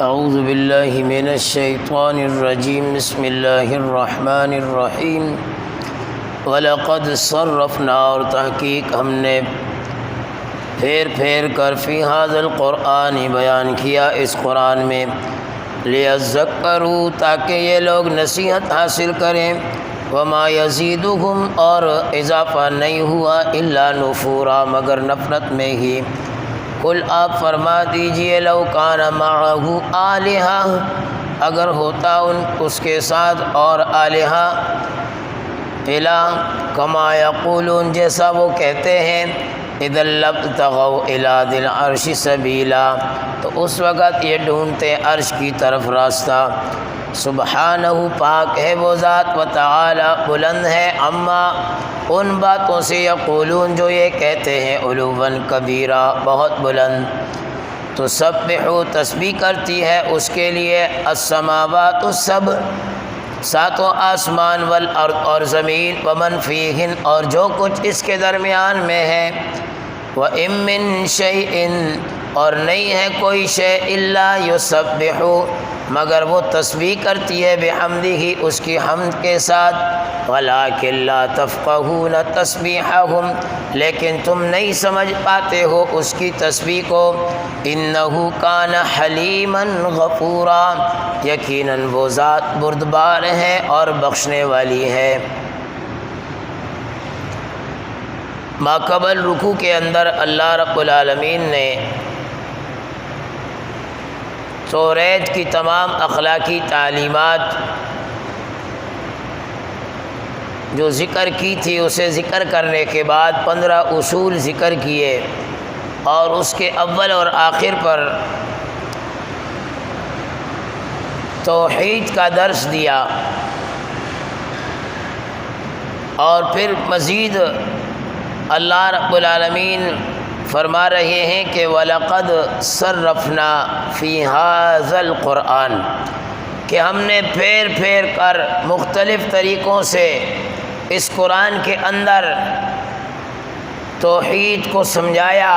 اعوذ باللہ من الشیطان الرجیم بسم اللہ الرحمن الرحیم وَلَقَدْ صَرَّفْنَا، اور تحقیق ہم نے پھیر کر فی ھذا القرآن بیان کیا اس قرآن میں، لِيَذَّكَّرُوا تاکہ یہ لوگ نصیحت حاصل کریں، وَمَا يَزِيدُهُمْ اور اضافہ نہیں ہوا الا نفورا مگر نفرت میں ہی۔ قل آپ فرما دیجئے لو کان معہ آلہہ اگر ہوتا اس کے ساتھ اور آلہہ، الہ کما یقولون جیسا وہ کہتے ہیں، اذا لابتغوا الی ذی العرش سبیلا تو اس وقت یہ ڈھونڈتے عرش کی طرف راستہ۔ سبحانہ پاک ہے وہ ذات، و تعالی بلند ہے، اما ان باتوں سے یقولون جو یہ کہتے ہیں، علوا کبیرا بہت بلند۔ تو سبحوا تسبیح کرتی ہے اس کے لیے السماوات السبع ساتوں آسمان، والارض اور زمین، ومن فیہن اور جو کچھ اس کے درمیان میں ہے، وَإِن مِّن شَيْءٍ اور نہیں ہے کوئی شے الا یسبح مگر وہ تسبیح کرتی ہے بحمدہ اس کی حمد کے ساتھ، وَلَٰكِن لَّا تَفْقَهُونَ تَسْبِيحَهُمْ لیکن تم نہیں سمجھ پاتے ہو اس کی تسبیح کو۔ إِنَّهُ كَانَ حَلِيمًا غَفُورًا یقیناً وہ ذات بردبار ہے اور بخشنے والی ہے۔ ماقبل رکوع کے اندر اللہ رب العالمین نے توریت کی تمام اخلاقی تعلیمات جو ذکر کی تھی اسے ذکر کرنے کے بعد 15 اصول ذکر کیے، اور اس کے اول اور آخر پر توحید کا درس دیا، اور پھر مزید اللہ رب العالمین فرما رہے ہیں کہ وَلَقَدْ صَرَّفْنَا فِي هَذَا الْقُرْآنِ کہ ہم نے پھیر کر مختلف طریقوں سے اس قرآن کے اندر توحید کو سمجھایا،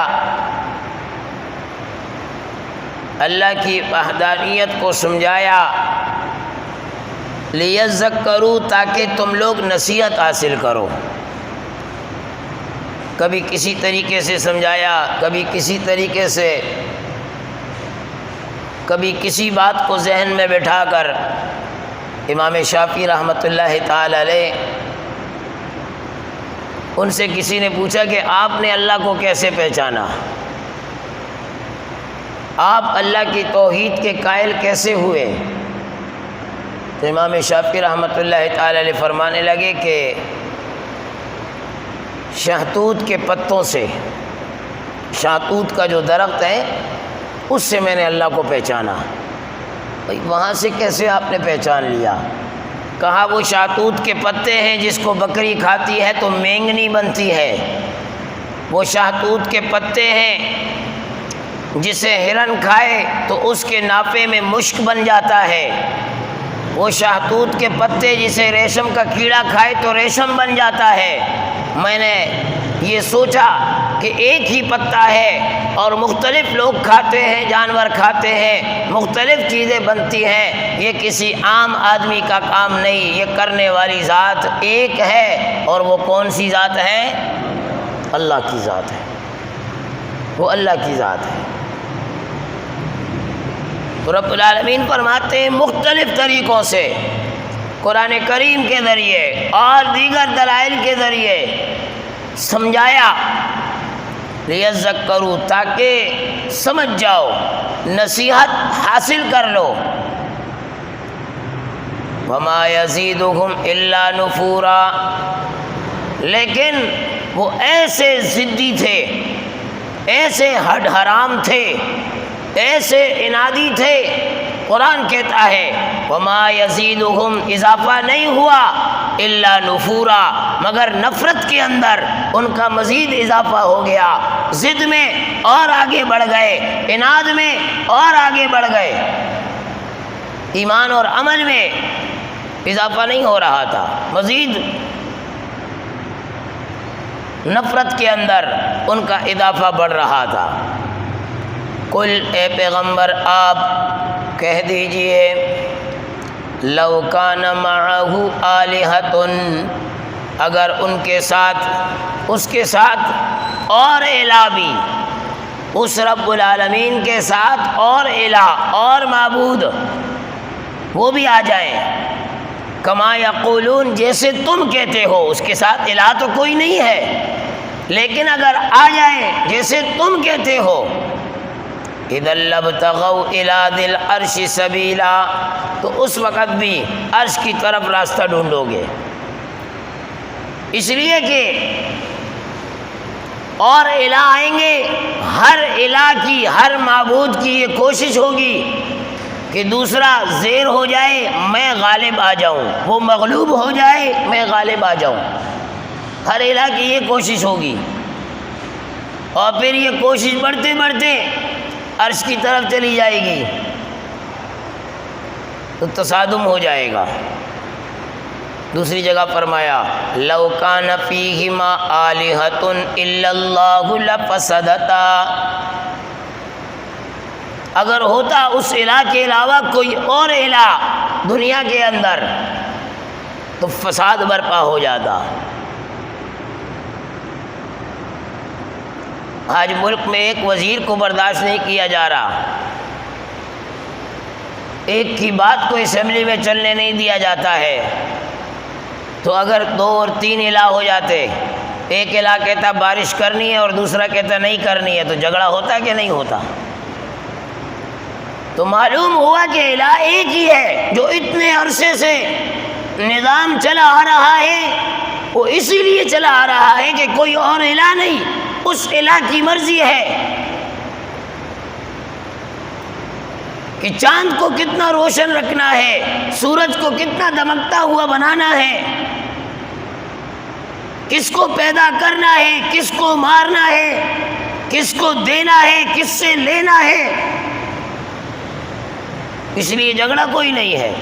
اللہ کی وحدانیت کو سمجھایا، لِيَذَّكَّرُوا تاکہ تم لوگ نصیحت حاصل کرو۔ کبھی کسی طریقے سے سمجھایا، کبھی کسی طریقے سے، کبھی کسی بات کو ذہن میں بٹھا کر۔ امام شافعی رحمۃ اللہ تعالی علیہ ان سے کسی نے پوچھا کہ آپ نے اللہ کو کیسے پہچانا، آپ اللہ کی توحید کے قائل کیسے ہوئے؟ تو امام شافعی رحمۃ اللہ تعالی علیہ فرمانے لگے کہ شہتوت کے پتوں سے، شہتوت کا جو درخت ہے اس سے میں نے اللہ کو پہچانا۔ بھائی وہاں سے کیسے آپ نے پہچان لیا؟ کہا وہ شہتوت کے پتے ہیں جس کو بکری کھاتی ہے تو مینگنی بنتی ہے، وہ شہتوت کے پتے ہیں جسے ہرن کھائے تو اس کے ناپے میں مشک بن جاتا ہے، وہ شہتوت کے پتے جسے ریشم کا کیڑا کھائے تو ریشم بن جاتا ہے۔ میں نے یہ سوچا کہ ایک ہی پتا ہے اور مختلف لوگ کھاتے ہیں، جانور کھاتے ہیں، مختلف چیزیں بنتی ہیں، یہ کسی عام آدمی کا کام نہیں، یہ کرنے والی ذات ایک ہے، اور وہ کون سی ذات ہے؟ اللہ کی ذات ہے، وہ اللہ کی ذات ہے۔ تو رب العالمین فرماتے ہیں مختلف طریقوں سے قرآن کریم کے ذریعے اور دیگر دلائل کے ذریعے سمجھایا، لیذکروا تاکہ سمجھ جاؤ، نصیحت حاصل کر لو۔ وما یزیدہم الا نفورا لیکن وہ ایسے ضدی تھے، ایسے ہڈ حرام تھے، ایسے انادی تھے، قرآن کہتا ہے وما یزیدہم اضافہ نہیں ہوا الا نفورا مگر نفرت کے اندر ان کا مزید اضافہ ہو گیا، ضد میں اور آگے بڑھ گئے، اناد میں اور آگے بڑھ گئے، ایمان اور عمل میں اضافہ نہیں ہو رہا تھا، مزید نفرت کے اندر ان کا اضافہ بڑھ رہا تھا۔ قل اے پیغمبر آپ کہہ دیجئے لو کان معہ آلہۃ، اگر ان کے ساتھ، اس کے ساتھ اور الہ بھی، اس رب العالمین کے ساتھ اور الہ اور معبود وہ بھی آ جائیں، کما یقولون، جیسے تم کہتے ہو، اس کے ساتھ الہ تو کوئی نہیں ہے لیکن اگر آ جائیں جیسے تم کہتے ہو، اذا لابتغوا الی ذی العرش سبیلا، تو اس وقت بھی عرش کی طرف راستہ ڈھونڈو گے، اس لیے کہ اور الہ آئیں گے، ہر الہ کی، ہر معبود کی یہ کوشش ہوگی کہ دوسرا زیر ہو جائے میں غالب آ جاؤں، وہ مغلوب ہو جائے میں غالب آ جاؤں، ہر الہ کی یہ کوشش ہوگی، اور پھر یہ کوشش بڑھتے بڑھتے عرش کی طرف چلی جائے گی تو تصادم ہو جائے گا۔ دوسری جگہ فرمایا لو کان فیہما آلہۃ الا اللہ لفسدتا، اگر ہوتا اس الہ کے علاوہ کوئی اور الہ دنیا کے اندر تو فساد برپا ہو جاتا۔ آج ملک میں ایک وزیر کو برداشت نہیں کیا جا رہا، ایک کی بات کو اسمبلی میں چلنے نہیں دیا جاتا ہے، تو اگر 2 اور 3 الہ ہو جاتے، ایک الہ کہتا بارش کرنی ہے اور دوسرا کہتا نہیں کرنی ہے، تو جھگڑا ہوتا کہ نہیں ہوتا؟ تو معلوم ہوا کہ الہ ایک ہی ہے جو اتنے عرصے سے نظام چلا آ رہا ہے، وہ اسی لیے چلا آ رہا ہے کہ کوئی اور الہ نہیں، اس الہ کی مرضی ہے کہ چاند کو کتنا روشن رکھنا ہے، سورج کو کتنا دمکتا ہوا بنانا ہے، کس کو پیدا کرنا ہے، کس کو مارنا ہے، کس کو دینا ہے، کس سے لینا ہے، اس لیے جھگڑا کوئی نہیں ہے۔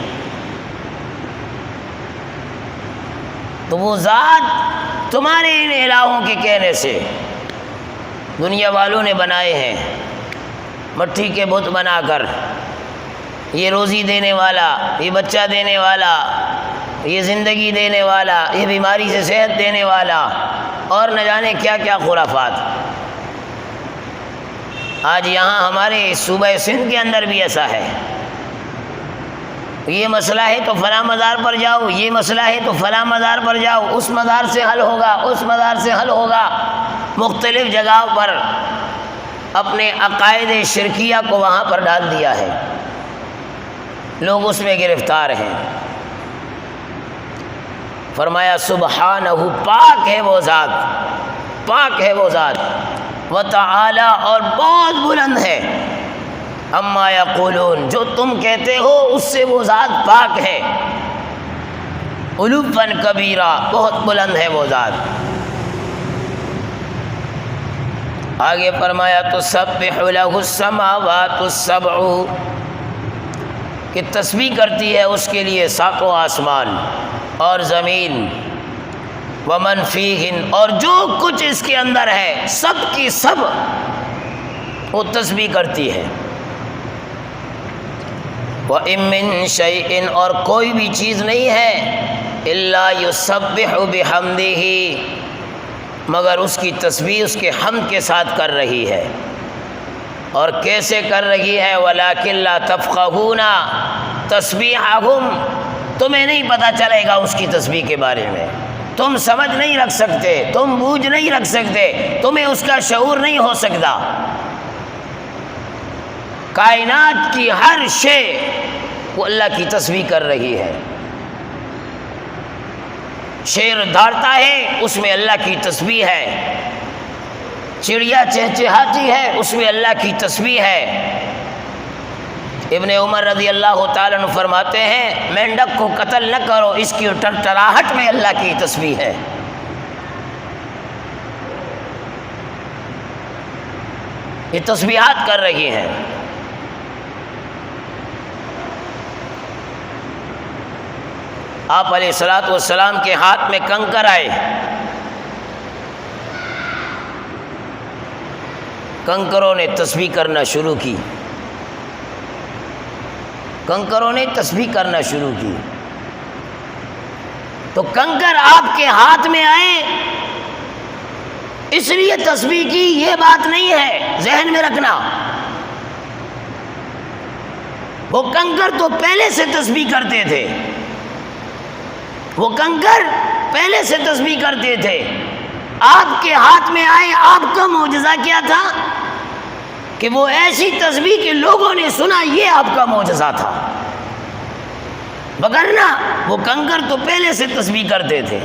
تو وہ ذات تمہارے ان الہوں کے کہنے سے دنیا والوں نے بنائے ہیں، مٹی کے بت بنا کر، یہ روزی دینے والا، یہ بچہ دینے والا، یہ زندگی دینے والا، یہ بیماری سے صحت دینے والا، اور نہ جانے کیا کیا خرافات۔ آج یہاں ہمارے صوبہ سندھ کے اندر بھی ایسا ہے، یہ مسئلہ ہے تو فلاں مزار پر جاؤ، یہ مسئلہ ہے تو فلاں مزار پر جاؤ، اس مزار سے حل ہوگا، اس مزار سے حل ہوگا، مختلف جگہوں پر اپنے عقائد شرکیہ کو وہاں پر ڈال دیا ہے، لوگ اس میں گرفتار ہیں۔ فرمایا سبحانہ، پاک ہے وہ ذات، پاک ہے وہ ذات، وتعالی، اور بہت بلند ہے، اما یقولون، جو تم کہتے ہو اس سے وہ ذات پاک ہے، علواً کبیرہ، بہت بلند ہے وہ ذات۔ آگے فرمایا تسبح لہ السماوات السبع، کہ تسبیح کرتی ہے اس کے لیے ساتوں آسمان اور زمین، ومن فیہن، اور جو کچھ اس کے اندر ہے سب کی سب وہ تسبیح کرتی ہے، وَإِن مِّن شَيْءٍ، اور کوئی بھی چیز نہیں ہے، إِلَّا يُسَبِّحُ بِحَمْدِهِ، مگر اس کی تسبیح اس کے حمد کے ساتھ کر رہی ہے، اور کیسے کر رہی ہے، وَلَٰكِن لَّا تَفْقَهُونَ تَسْبِيحَهُمْ، تمہیں نہیں پتہ چلے گا اس کی تسبیح کے بارے میں، تم سمجھ نہیں رکھ سکتے، تم بوجھ نہیں رکھ سکتے، تمہیں اس کا شعور نہیں ہو سکتا۔ کائنات کی ہر شے وہ اللہ کی تسبیح کر رہی ہے، شیر دھاڑتا ہے اس میں اللہ کی تسبیح ہے، چڑیا چہچہاتی ہے اس میں اللہ کی تسبیح ہے۔ ابن عمر رضی اللہ تعالیٰ عنہ فرماتے ہیں مینڈک کو قتل نہ کرو، اس کی ٹرٹراہٹ میں اللہ کی تسبیح ہے۔ یہ تسبیحات کر رہی ہیں۔ آپ علیہ الصلوۃ والسلام کے ہاتھ میں کنکر آئے، کنکروں نے تسبیح کرنا شروع کی، کنکروں نے تسبیح کرنا شروع کی۔ تو کنکر آپ کے ہاتھ میں آئے اس لیے تسبیح کی، یہ بات نہیں ہے، ذہن میں رکھنا۔ وہ کنکر تو پہلے سے تسبیح کرتے تھے، وہ کنکر پہلے سے تسبیح کرتے تھے۔ آپ کے ہاتھ میں آئے، آپ کا معجزہ کیا تھا کہ وہ ایسی تسبیح کہ لوگوں نے سنا، یہ آپ کا معجزہ تھا، وگرنہ وہ کنکر تو پہلے سے تسبیح کرتے تھے۔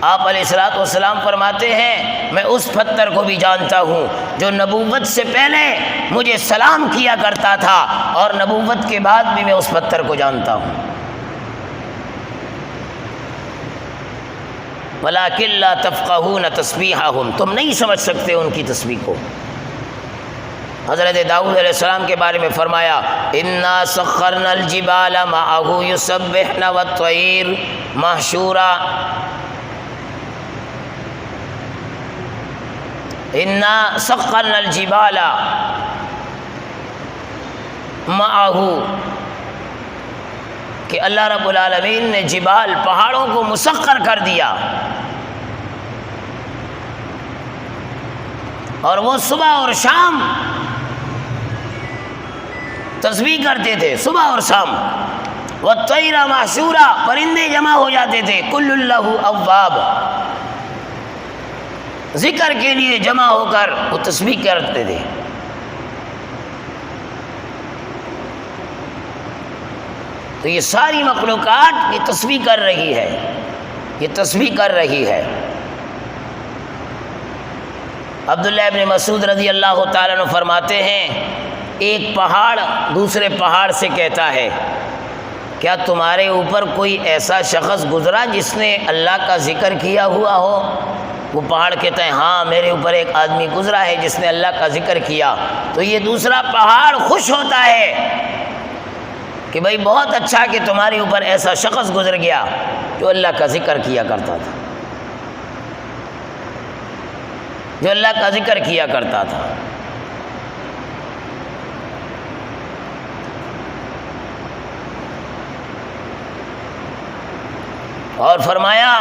آپ علیہ الصلوۃ والسلام فرماتے ہیں میں اس پتھر کو بھی جانتا ہوں جو نبوت سے پہلے مجھے سلام کیا کرتا تھا، اور نبوت کے بعد بھی میں اس پتھر کو جانتا ہوں۔ وَلَٰكِن لَّا تَفْقَهُونَ تَسْبِيحَهُمْ، تم نہیں سمجھ سکتے ان کی تسبیح کو۔ حضرت داؤد علیہ السلام کے بارے میں فرمایا اِنَّا سَخَّرْنَا الْجِبَالَ مَعَهُ يُسَبِّحْنَ وَالطَّيْرُ مَحْشُورًا، اِنَّا سَخَّرْنَا الْجِبَالَ مَعَهُ، کہ اللہ رب العالمین نے جبال، پہاڑوں کو مسخر کر دیا، اور وہ صبح اور شام تسبیح کرتے تھے، صبح اور شام۔ وَالطَّيْرَ مَحْشُورًا، پرندے جمع ہو جاتے تھے، كُلٌّ لَّهُ أَوَّابٌ، ذکر کے لیے جمع ہو کر وہ تسبیح کرتے تھے۔ تو یہ ساری مخلوقات یہ تسبیح کر رہی ہے، یہ تسبیح کر رہی ہے۔ عبداللہ ابن مسعود رضی اللہ تعالیٰ عنہ فرماتے ہیں ایک پہاڑ دوسرے پہاڑ سے کہتا ہے کیا تمہارے اوپر کوئی ایسا شخص گزرا جس نے اللہ کا ذکر کیا ہوا ہو؟ وہ پہاڑ کہتا ہے ہاں میرے اوپر ایک آدمی گزرا ہے جس نے اللہ کا ذکر کیا۔ تو یہ دوسرا پہاڑ خوش ہوتا ہے کہ بھائی بہت اچھا کہ تمہارے اوپر ایسا شخص گزر گیا جو اللہ کا ذکر کیا کرتا تھا، جو اللہ کا ذکر کیا کرتا تھا۔ اور فرمایا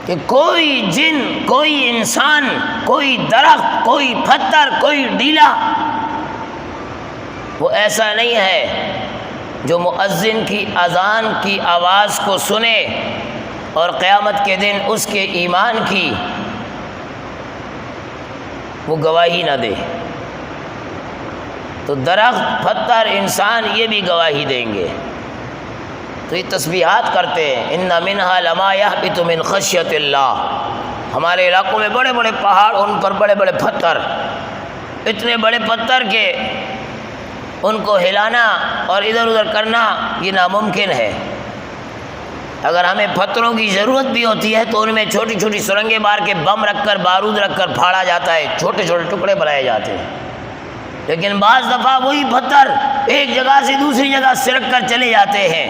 کہ کوئی جن، کوئی انسان، کوئی درخت، کوئی پتھر، کوئی ڈیلا، وہ ایسا نہیں ہے جو مؤذن کی اذان کی آواز کو سنے اور قیامت کے دن اس کے ایمان کی وہ گواہی نہ دے۔ تو درخت، پتھر، انسان یہ بھی گواہی دیں گے۔ تو یہ تسبیحات کرتے ہیں۔ ان منہا لما یہبط من خشیۃ اللہ، ہمارے علاقوں میں بڑے بڑے پہاڑ، ان پر بڑے بڑے پتھر، اتنے بڑے پتھر کہ ان کو ہلانا اور ادھر ادھر کرنا یہ ناممکن ہے۔ اگر ہمیں پتھروں کی ضرورت بھی ہوتی ہے تو ان میں چھوٹی چھوٹی سرنگیں مار کے بم رکھ کر، بارود رکھ کر پھاڑا جاتا ہے، چھوٹے چھوٹے ٹکڑے بنائے جاتے ہیں۔ لیکن بعض دفعہ وہی پتھر ایک جگہ سے دوسری جگہ سرک کر چلے جاتے ہیں۔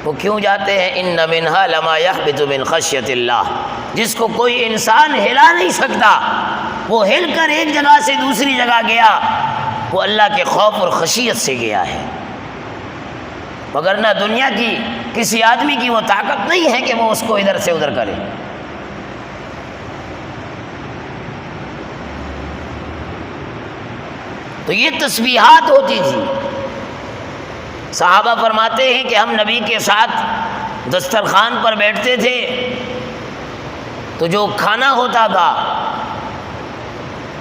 وہ کیوں جاتے ہیں؟ ان منہا لما یہبط من خشیۃ اللہ، جس کو کوئی انسان ہلا نہیں سکتا، وہ ہل کر ایک جگہ سے دوسری جگہ گیا، وہ اللہ کے خوف اور خشیت سے گیا ہے۔ وگرنہ دنیا کی کسی آدمی کی وہ طاقت نہیں ہے کہ وہ اس کو ادھر سے ادھر کرے۔ تو یہ تسبیحات ہوتی تھی۔ صحابہ فرماتے ہیں کہ ہم نبی کے ساتھ دسترخوان پر بیٹھتے تھے تو جو کھانا ہوتا تھا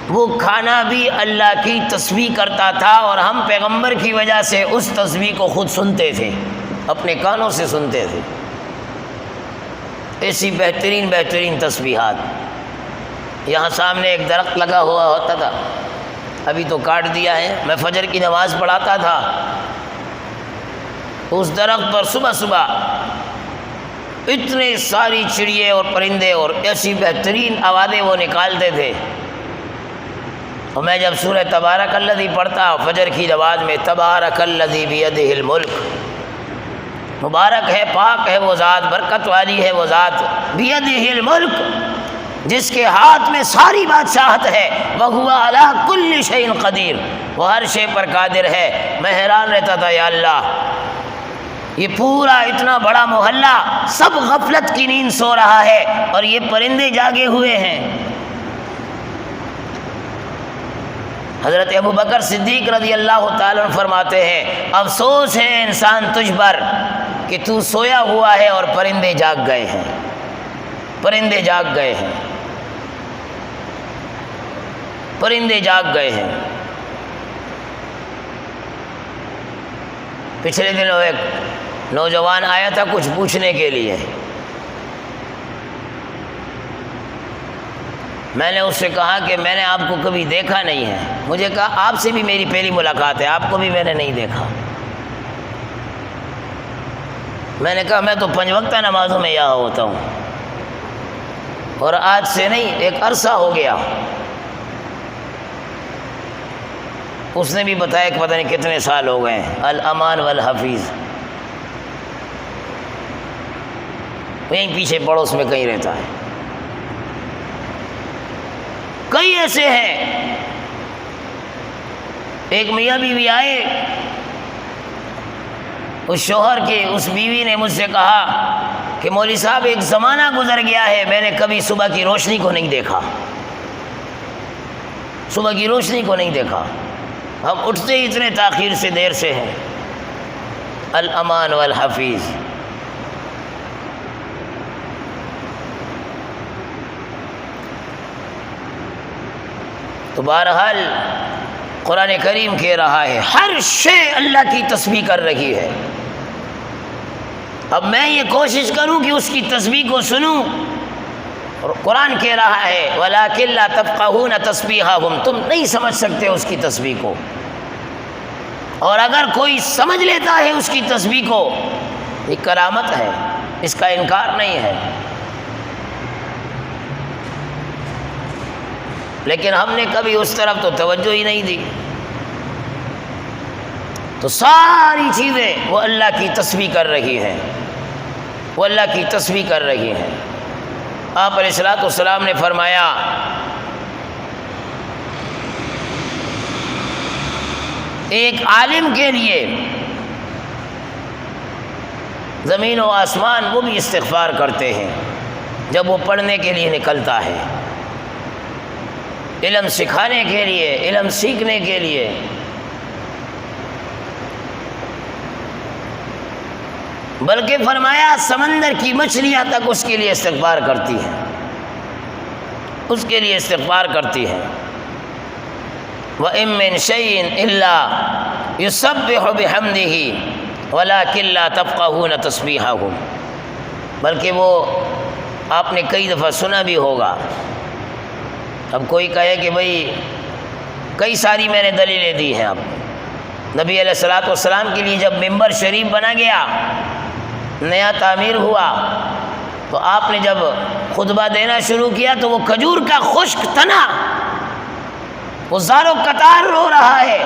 وہ کھانا بھی اللہ کی تسبیح کرتا تھا، اور ہم پیغمبر کی وجہ سے اس تسبیح کو خود سنتے تھے، اپنے کانوں سے سنتے تھے۔ ایسی بہترین بہترین تسبیحات۔ یہاں سامنے ایک درخت لگا ہوا ہوتا تھا، ابھی تو کاٹ دیا ہے، میں فجر کی نماز پڑھاتا تھا، اس درخت پر صبح صبح اتنے ساری چڑیے اور پرندے اور ایسی بہترین آوازیں وہ نکالتے تھے۔ اور میں جب سورہ تبارک الذی پڑھتا فجر کی نماز میں، تبارک الذی بیدہ الملک، مبارک ہے، پاک ہے وہ ذات، برکت والی ہے وہ ذات، بیدہ الملک، جس کے ہاتھ میں ساری بادشاہت ہے، وَهُوَ عَلَىٰ كُلِّ شَيْءٍ قدیر، وہ ہر شے پر قادر ہے۔ میں حیران رہتا تھا، یا اللہ یہ پورا اتنا بڑا محلہ سب غفلت کی نیند سو رہا ہے اور یہ پرندے جاگے ہوئے ہیں۔ حضرت ابو بکر صدیق رضی اللہ تعالیٰ عنہ فرماتے ہیں، افسوس ہے انسان تجھ پر کہ تو سویا ہوا ہے اور پرندے جاگ گئے ہیں، پرندے جاگ گئے ہیں، پرندے جاگ گئے ہیں۔ پچھلے دنوں ایک نوجوان آیا تھا کچھ پوچھنے کے لیے، میں نے اس سے کہا کہ میں نے آپ کو کبھی دیکھا نہیں ہے۔ مجھے کہا آپ سے بھی میری پہلی ملاقات ہے، آپ کو بھی میں نے نہیں دیکھا۔ میں نے کہا میں تو 5 وقتہ نمازوں میں یہاں ہوتا ہوں، اور آج سے نہیں، ایک عرصہ ہو گیا۔ اس نے بھی بتایا کہ پتہ نہیں کتنے سال ہو گئے ہیں۔ الامان والحفیظ یہیں پیچھے پڑوس میں کہیں رہتا ہے۔ کئی ایسے ہیں، ایک میاں بیوی آئے، اس شوہر کی اس بیوی نے مجھ سے کہا کہ مولوی صاحب ایک زمانہ گزر گیا ہے، میں نے کبھی صبح کی روشنی کو نہیں دیکھا، صبح کی روشنی کو نہیں دیکھا، ہم اٹھتے ہی اتنے تاخیر سے دیر سے ہیں۔ الامان والحفیظ۔ تو بہرحال قرآن کریم کہہ رہا ہے ہر شے اللہ کی تسبیح کر رہی ہے۔ اب میں یہ کوشش کروں کہ اس کی تسبیح کو سنوں، اور قرآن کہہ رہا ہے وَلَٰكِن لَا تَفْقَهُونَ تَسْبِيحَهُمْ، تم نہیں سمجھ سکتے اس کی تسبیح کو، اور اگر کوئی سمجھ لیتا ہے اس کی تسبیح کو، یہ کرامت ہے، اس کا انکار نہیں ہے۔ لیکن ہم نے کبھی اس طرف تو توجہ ہی نہیں دی۔ تو ساری چیزیں وہ اللہ کی تسبیح کر رہی ہیں، وہ اللہ کی تسبیح کر رہی ہیں۔ آپ علیہ الصلوۃ والسلام نے فرمایا ایک عالم کے لیے زمین و آسمان وہ بھی استغفار کرتے ہیں جب وہ پڑھنے کے لیے نکلتا ہے، علم سکھانے کے لیے، علم سیکھنے کے لیے۔ بلکہ فرمایا سمندر کی مچھلیاں تک اس کے لیے استغفار کرتی ہیں، اس کے لیے استغفار کرتی ہیں۔ وَإِن مِّن شَيْءٍ إِلَّا يُسَبِّحُ بِحَمْدِهِ وَلَٰكِن لَّا تَفْقَهُونَ تَسْبِيحَهُمْ، بلکہ وہ آپ نے کئی دفعہ سنا بھی ہوگا۔ اب کوئی کہے کہ بھئی کئی ساری میں نے دلیلیں دی ہیں، اب نبی علیہ الصلوۃ والسلام کے لیے جب ممبر شریف بنا گیا، نیا تعمیر ہوا، تو آپ نے جب خطبہ دینا شروع کیا تو وہ کھجور کا خشک تنا وہ زار و قطار رو رہا ہے،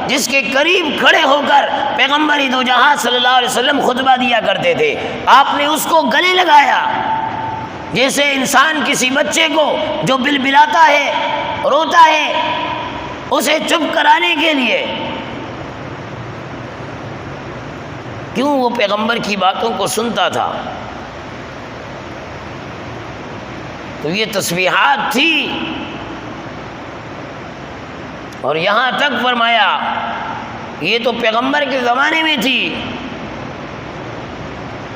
جس کے قریب کھڑے ہو کر پیغمبر دو جہاں صلی اللہ علیہ وسلم خطبہ دیا کرتے تھے، آپ نے اس کو گلے لگایا، جیسے انسان کسی بچے کو جو بلبلاتا ہے، روتا ہے، اسے چپ کرانے کے لیے۔ کیوں؟ وہ پیغمبر کی باتوں کو سنتا تھا۔ تو یہ تسبیحات تھی، اور یہاں تک فرمایا یہ تو پیغمبر کے زمانے میں تھی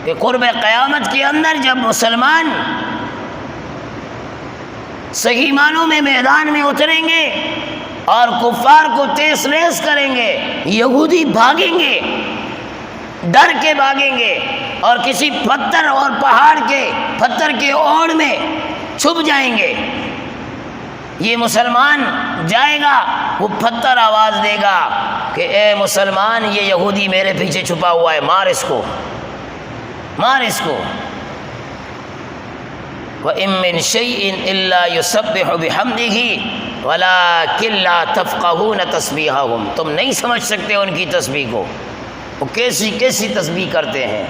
کہ قرب قیامت کے اندر جب مسلمان صحیح معنوں میں میدان میں اتریں گے اور کفار کو تیز ریس کریں گے، یہودی بھاگیں گے، ڈر کے بھاگیں گے، اور کسی پتھر اور پہاڑ کے پتھر کے اوڑ میں چھپ جائیں گے۔ یہ مسلمان جائے گا، وہ پتھر آواز دے گا کہ اے مسلمان، یہ یہودی میرے پیچھے چھپا ہوا ہے، مار اس کو، مار اس کو۔ وَإِن مِّن شَيْءٍ إِلَّا يُسَبِّحُ بِحَمْدِهِ وَلَٰكِن لَّا تَفْقَهُونَ تَسْبِيحَهُمْ، تم نہیں سمجھ سکتے ان کی تسبیح کو، وہ کیسی کیسی تسبیح کرتے ہیں۔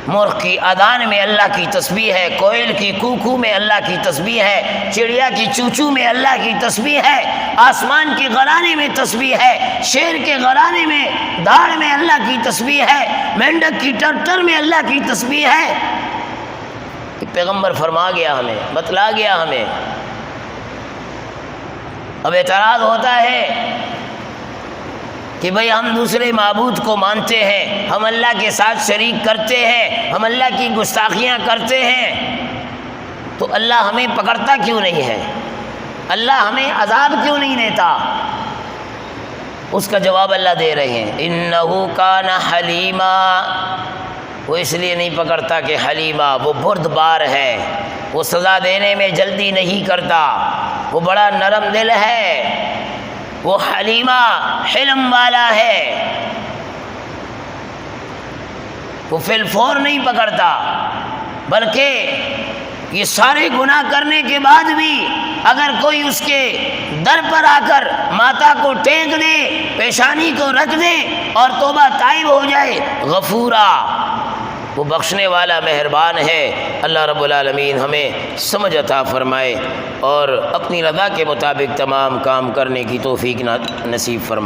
مرغ کی اذان میں اللہ کی تسبیح ہے، کوئل کی کوکو میں اللہ کی تسبیح ہے، چڑیا کی چوچو میں اللہ کی تسبیح ہے، آسمان کے غرانے میں تسبیح ہے، شیر کے غرانے میں دھاڑ میں اللہ کی تسبیح ہے، مینڈک کی ٹرٹر میں اللہ کی تسبیح ہے۔ پیغمبر فرما گیا ہمیں، بتلا گیا ہمیں۔ اب اعتراض ہوتا ہے کہ بھئی ہم دوسرے معبود کو مانتے ہیں، ہم اللہ کے ساتھ شریک کرتے ہیں، ہم اللہ کی گستاخیاں کرتے ہیں، تو اللہ ہمیں پکڑتا کیوں نہیں ہے؟ اللہ ہمیں عذاب کیوں نہیں دیتا؟ اس کا جواب اللہ دے رہے ہیں، انہو کان حلیما، وہ اس لیے نہیں پکڑتا کہ حلیما وہ بردبار ہے، وہ سزا دینے میں جلدی نہیں کرتا، وہ بڑا نرم دل ہے، وہ حلیمہ حلم والا ہے، وہ فی الفور نہیں پکڑتا، بلکہ یہ سارے گناہ کرنے کے بعد بھی اگر کوئی اس کے در پر آ کر ماتھا کو ٹیک دے، پیشانی کو رکھ دے اور توبہ تائب ہو جائے، غفورا، وہ بخشنے والا مہربان ہے۔ اللہ رب العالمین ہمیں سمجھ عطا فرمائے اور اپنی رضا کے مطابق تمام کام کرنے کی توفیق نصیب فرمائے۔